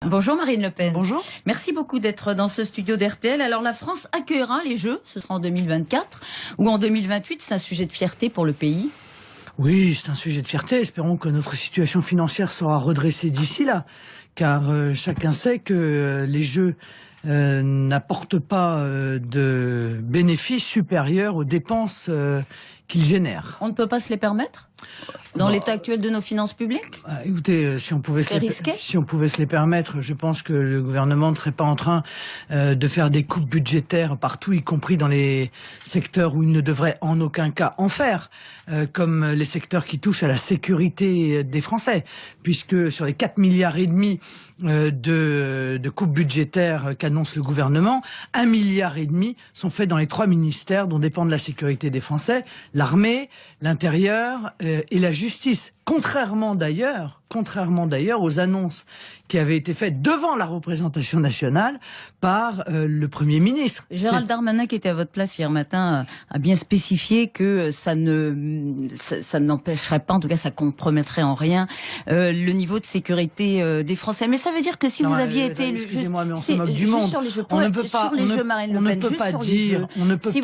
Bonjour Marine Le Pen. Bonjour. Merci beaucoup d'être dans ce studio d'RTL. Alors la France accueillera les Jeux, ce sera en 2024 ou en 2028, c'est un sujet de fierté pour le pays. Oui, c'est un sujet de fierté. Espérons que notre situation financière sera redressée d'ici là, car chacun sait que les Jeux n'apportent pas de bénéfices supérieurs aux dépenses qu'ils génèrent. On ne peut pas se les permettre dans l'état actuel de nos finances publiques? Écoutez, si on pouvait se les permettre, je pense que le gouvernement ne serait pas en train de faire des coupes budgétaires partout, y compris dans les secteurs où il ne devrait en aucun cas en faire, comme les secteurs qui touchent à la sécurité des Français, puisque sur les 4,5 milliards de coupes budgétaires qu'annonce le gouvernement, 1,5 milliard sont faits dans les 3 ministères dont dépendent la sécurité des Français, l'armée, l'intérieur et la justice. Contrairement d'ailleurs aux annonces qui avaient été faites devant la représentation nationale par le Premier ministre. Gérald Darmanin, qui était à votre place hier matin, a bien spécifié que ça n'empêcherait pas, en tout cas ça compromettrait en rien le niveau de sécurité des Français. Mais ça veut dire que si vous aviez été élu... Excusez-moi, mais on se moque du monde. Sur les Jeux, on ne peut pas, sur les Jeux Marine Le Pen, juste sur les Jeux. Si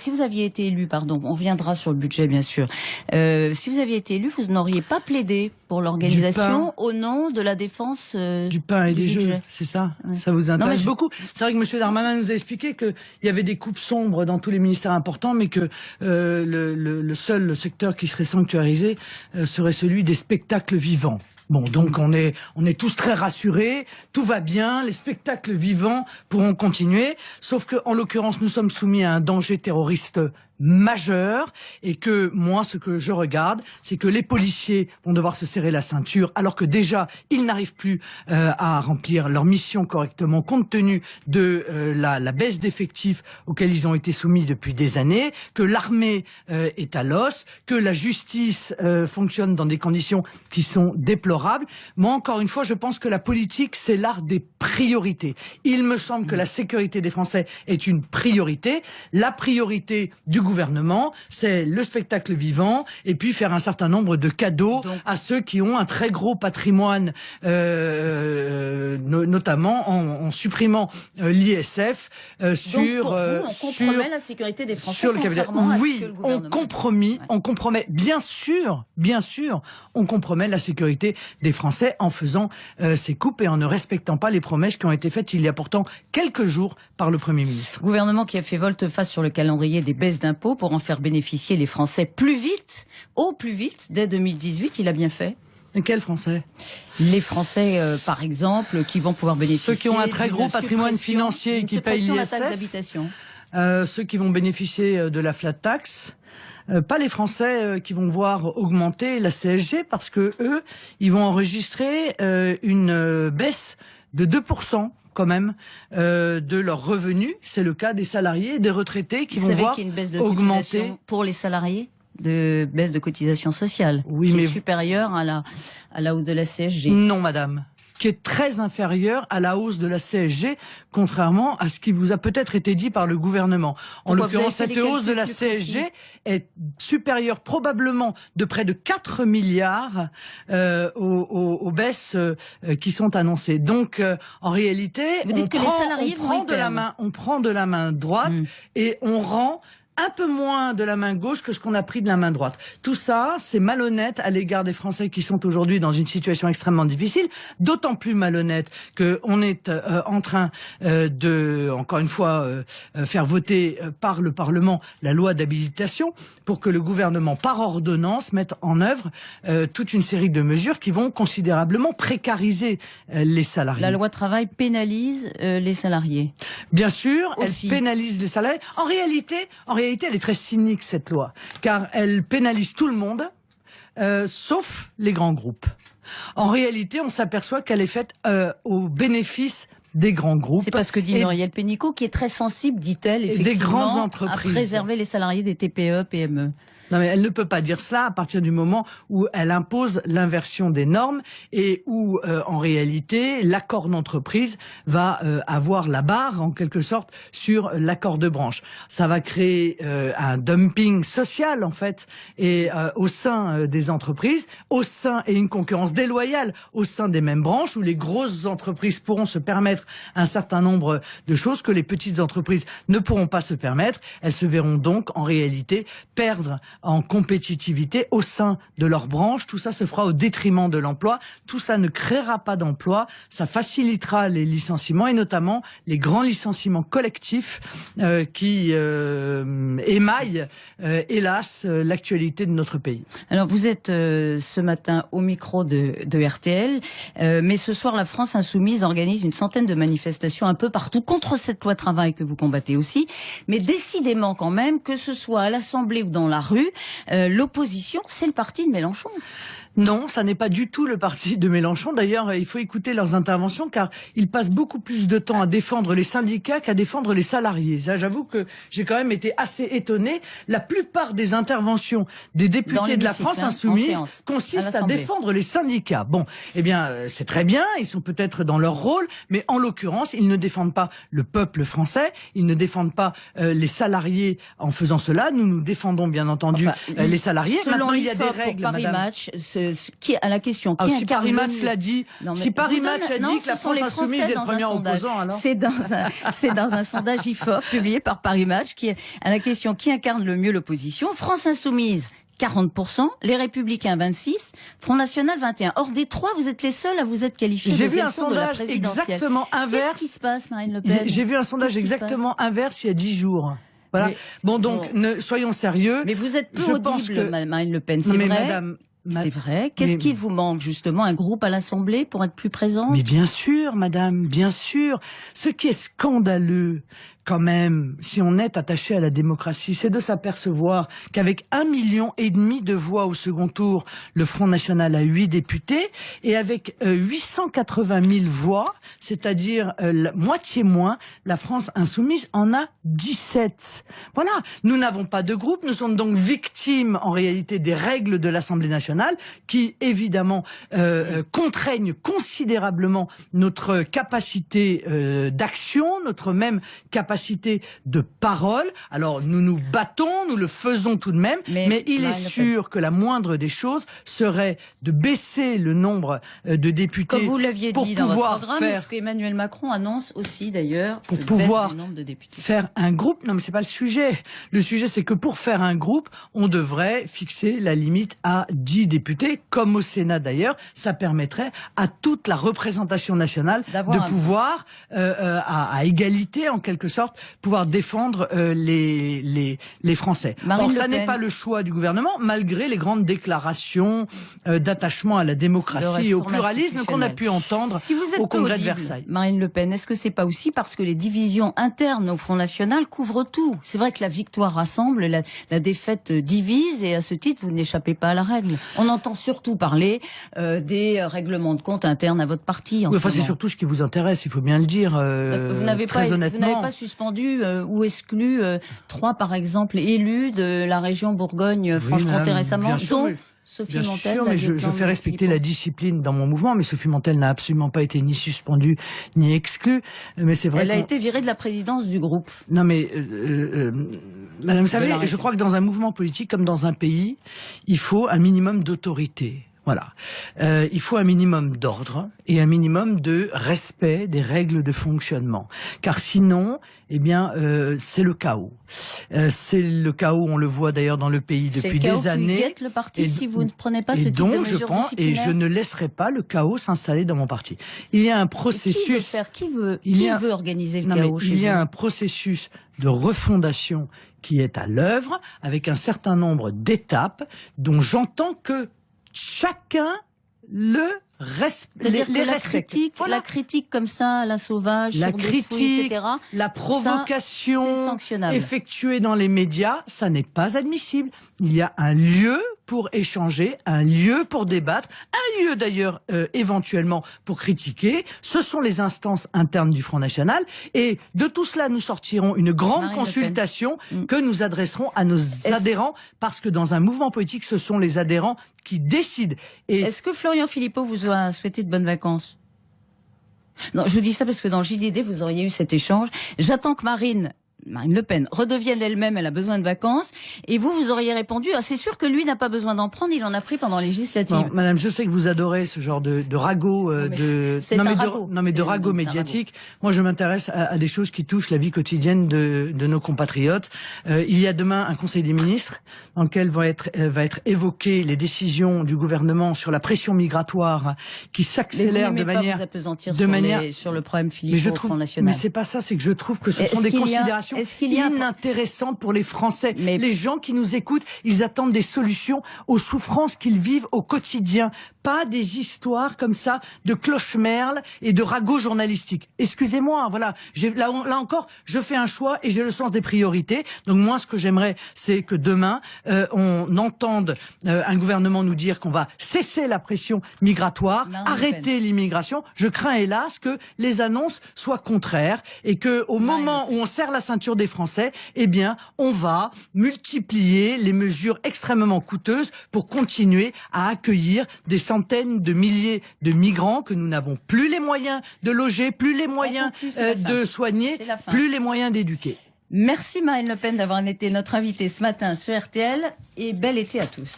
vous aviez été élu, pardon, on reviendra sur le budget bien sûr. Si vous aviez été élu, vous n'auriez pas plaidé pour l'organisation au nom de la défense du pain et des Jeux, c'est ça? Ouais. Ça vous intéresse beaucoup? C'est vrai que M. Darmanin nous a expliqué qu'il y avait des coupes sombres dans tous les ministères importants, mais que le seul secteur qui serait sanctuarisé serait celui des spectacles vivants. Bon, donc on est tous très rassurés, tout va bien, les spectacles vivants pourront continuer, sauf que en l'occurrence nous sommes soumis à un danger terroriste majeur, et que moi ce que je regarde, c'est que les policiers vont devoir se serrer la ceinture, alors que déjà ils n'arrivent plus à remplir leur mission correctement compte tenu de la baisse d'effectifs auxquels ils ont été soumis depuis des années, que l'armée est à l'os, que la justice fonctionne dans des conditions qui sont déplorables. Moi encore une fois, je pense que la politique c'est l'art des priorités. Il me semble que la sécurité des Français est une priorité. La priorité du gouvernement, c'est le spectacle vivant et puis faire un certain nombre de cadeaux à ceux qui ont un très gros patrimoine, notamment en supprimant l'ISF sur on compromet la sécurité des Français sur le capital. Oui, on compromet bien sûr, on compromet la sécurité des Français en faisant ces coupes et en ne respectant pas les promesses qui ont été faites il y a pourtant quelques jours par le Premier ministre. Gouvernement qui a fait volte-face sur le calendrier des baisses d'impôts pour en faire bénéficier les Français plus vite, dès 2018, il a bien fait. Et quels Français? Les Français, par exemple, qui vont pouvoir bénéficier... Ceux qui ont un très gros patrimoine financier et qui payent l'ISF. Ceux qui vont bénéficier de la flat tax. Pas les Français qui vont voir augmenter la CSG, parce que eux, ils vont enregistrer une baisse de 2%. Quand même de leurs revenus. C'est le cas des salariés et des retraités qui vont voir augmenter. Pour les salariés, de baisse de cotisation sociale, oui, qui est supérieure à la hausse de la CSG. Non, madame, qui est très inférieure à la hausse de la CSG, contrairement à ce qui vous a peut-être été dit par le gouvernement. En l'occurrence, cette hausse de la CSG est supérieure probablement de près de 4 milliards aux baisses qui sont annoncées. Donc, en réalité, on prend de la main droite et on rend un peu moins de la main gauche que ce qu'on a pris de la main droite. Tout ça, c'est malhonnête à l'égard des Français qui sont aujourd'hui dans une situation extrêmement difficile, d'autant plus malhonnête qu'on est en train encore une fois, faire voter par le Parlement la loi d'habilitation pour que le gouvernement, par ordonnance, mette en œuvre toute une série de mesures qui vont considérablement précariser les salariés. La loi travail pénalise les salariés. Bien sûr, elle pénalise les salariés. En réalité, elle est très cynique, cette loi, car elle pénalise tout le monde, sauf les grands groupes. En réalité, on s'aperçoit qu'elle est faite au bénéfice des grands groupes. C'est parce que dit Muriel Pénicaud, qui est très sensible, dit-elle, effectivement, des grandes entreprises, à préserver les salariés des TPE, PME. Non mais elle ne peut pas dire cela à partir du moment où elle impose l'inversion des normes et où en réalité l'accord d'entreprise va avoir la barre en quelque sorte sur l'accord de branche. Ça va créer un dumping social en fait et au sein des entreprises, au sein et une concurrence déloyale au sein des mêmes branches où les grosses entreprises pourront se permettre un certain nombre de choses que les petites entreprises ne pourront pas se permettre. Elles se verront donc en réalité perdre en compétitivité au sein de leur branche. Tout ça se fera au détriment de l'emploi. Tout ça ne créera pas d'emploi. Ça facilitera les licenciements et notamment les grands licenciements collectifs qui émaillent, hélas, l'actualité de notre pays. Alors vous êtes ce matin au micro de RTL, mais ce soir la France Insoumise organise une centaine de manifestations un peu partout contre cette loi travail que vous combattez aussi. Mais décidément quand même, que ce soit à l'Assemblée ou dans la rue, l'opposition, c'est le parti de Mélenchon. Non, ça n'est pas du tout le parti de Mélenchon. D'ailleurs, il faut écouter leurs interventions car ils passent beaucoup plus de temps à défendre les syndicats qu'à défendre les salariés. J'avoue que j'ai quand même été assez étonné. La plupart des interventions des députés de la France Insoumise consistent à défendre les syndicats. Bon, eh bien, c'est très bien, ils sont peut-être dans leur rôle, mais en l'occurrence, ils ne défendent pas le peuple français, ils ne défendent pas les salariés en faisant cela. Nous défendons bien entendu les salariés. Maintenant, il y a des règles, Paris Match, qui à la question qui si Paris Match l'a dit, si Paris Match a dit que la France Insoumise est le premier opposant, alors c'est dans un sondage IFOP publié par Paris Match qui est à la question qui incarne le mieux l'opposition. France Insoumise 40%, les Républicains 26%, Front National 21%. Or des trois, vous êtes les seuls à vous être qualifiés. J'ai vu un sondage exactement inverse. Qu'est-ce qui se passe, Marine Le Pen? J'ai vu un sondage exactement inverse il y a 10 jours. Voilà. Mais, bon, donc, soyons sérieux. Mais vous êtes peu audible, Marine Le Pen, c'est vrai. C'est vrai. Qu'est-ce qu'il vous manque, justement? Un groupe à l'Assemblée pour être plus présent? Mais bien sûr, madame, bien sûr. Ce qui est scandaleux, quand même, si on est attaché à la démocratie, c'est de s'apercevoir qu'avec 1,5 million de voix au second tour, le Front National a 8 députés, et avec 880 000 voix, c'est-à-dire la moitié moins, la France Insoumise en a 17. Voilà. Nous n'avons pas de groupe, nous sommes donc victimes, en réalité, des règles de l'Assemblée nationale, qui, évidemment, contraignent considérablement notre capacité d'action, notre même capacité de parole. Alors nous nous battons, nous le faisons tout de même, mais il est sûr que la moindre des choses serait de baisser le nombre de députés. Comme vous l'aviez dit dans votre programme, ce qu'Emmanuel Macron annonce aussi d'ailleurs, pour pouvoir faire un groupe. Non mais c'est pas le sujet. Le sujet c'est que pour faire un groupe, on devrait fixer la limite à 10 députés, comme au Sénat d'ailleurs. Ça permettrait à toute la représentation nationale de pouvoir, à égalité en quelque sorte, pouvoir défendre les Français. Or, ça n'est pas le choix du gouvernement, malgré les grandes déclarations d'attachement à la démocratie et au pluralisme qu'on a pu entendre au Congrès de Versailles. Marine Le Pen, est-ce que c'est pas aussi parce que les divisions internes au Front National couvrent tout? C'est vrai que la victoire rassemble, la défaite divise, et à ce titre, vous n'échappez pas à la règle. On entend surtout parler des règlements de compte internes à votre parti. C'est surtout ce qui vous intéresse, il faut bien le dire. Vous n'avez pas suspendu ou exclu 3, par exemple, élus de la région Bourgogne-Franche-Comté récemment, dont Sophie Montel. Sûr, mais je fais respecter la discipline dans mon mouvement, mais Sophie Montel n'a absolument pas été ni suspendue ni exclue. Mais c'est vrai. Elle a été virée de la présidence du groupe. Non, mais madame, vous savez, je crois que dans un mouvement politique comme dans un pays, il faut un minimum d'autorité. Voilà. Il faut un minimum d'ordre et un minimum de respect des règles de fonctionnement. Car sinon, eh bien, c'est le chaos. C'est le chaos, on le voit d'ailleurs dans le pays depuis des années. Qui guette le parti si vous ne prenez pas ce type de mesures disciplinaires. Et je ne laisserai pas le chaos s'installer dans mon parti. Il y a un processus. Qui veut organiser le chaos chez vous? Il y a un processus de refondation qui est à l'œuvre avec un certain nombre d'étapes dont j'entends que chacun les respecte. La critique comme ça, la sauvage, la sur critique, des tweets, etc., la provocation effectuée dans les médias, ça n'est pas admissible. Il y a un lieu pour échanger, un lieu pour débattre, un lieu d'ailleurs éventuellement pour critiquer. Ce sont les instances internes du Front National. Et de tout cela, nous sortirons une grande consultation que nous adresserons à nos adhérents, parce que dans un mouvement politique, ce sont les adhérents qui décident. Et est-ce que Florian Philippot vous a souhaité de bonnes vacances? Non, je vous dis ça parce que dans le JDD, vous auriez eu cet échange. J'attends que Marine Le Pen redevienne elle-même, elle a besoin de vacances. Et vous auriez répondu, c'est sûr que lui n'a pas besoin d'en prendre, il en a pris pendant les législatives. Non, madame, je sais que vous adorez ce genre de ragot, de ragot médiatique. Moi, je m'intéresse à des choses qui touchent la vie quotidienne de nos compatriotes. Il y a demain un Conseil des ministres dans lequel va être évoquées les décisions du gouvernement sur la pression migratoire qui s'accélère de manière... sur le problème Philippot au Front National. Mais c'est pas ça, c'est que je trouve que ce sont des considérations inintéressantes pour les Français. Les gens qui nous écoutent, ils attendent des solutions aux souffrances qu'ils vivent au quotidien, pas des histoires comme ça de cloche-merle et de ragots journalistiques. Excusez-moi, voilà. Là encore, je fais un choix et j'ai le sens des priorités. Donc moi, ce que j'aimerais, c'est que demain, on entende un gouvernement nous dire qu'on va cesser la pression migratoire, arrêter l'immigration. Je crains hélas que les annonces soient contraires et que au moment où on serre la ceinture des Français, eh bien, on va multiplier les mesures extrêmement coûteuses pour continuer à accueillir des centaines de milliers de migrants que nous n'avons plus les moyens de loger, plus les moyens de soigner, plus les moyens d'éduquer. Merci Marine Le Pen d'avoir été notre invitée ce matin sur RTL et bel été à tous.